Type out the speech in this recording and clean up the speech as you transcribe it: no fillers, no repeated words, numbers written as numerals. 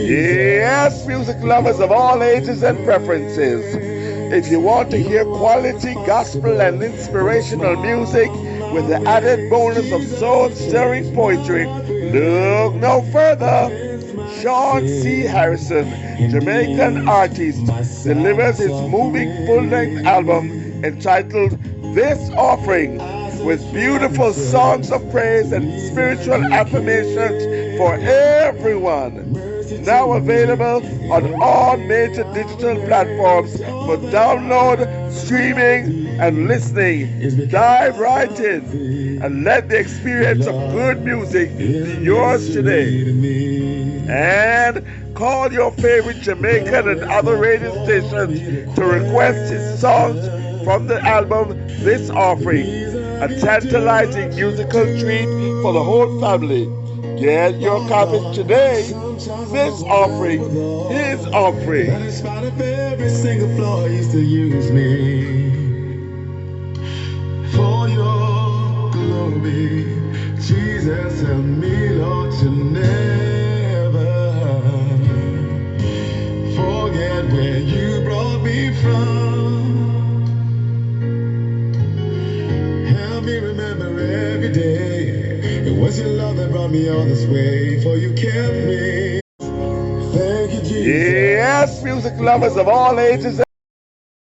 Yes, music lovers of all ages and preferences. If you want to hear quality gospel and inspirational music with the added bonus of soul-stirring poetry, look no further. Sean C. Harrison, Jamaican artist, delivers his moving full-length album entitled This Offering, with beautiful songs of praise and spiritual affirmations for everyone. Now available on all major digital platforms for download, streaming, and listening. Dive right in and let the experience of good music be yours today. And call your favorite Jamaican and other radio stations to request his songs from the album This Offering, a tantalizing musical treat for the whole family. Get your copies today. This offering, his offering. In spite of every single flaw, you still use me for your glory. Jesus, help me, Lord, to never forget where you brought me from. Help me remember every day it was your love that brought me all this way, for you kept me. Thank you, Jesus. Yes, music lovers of all ages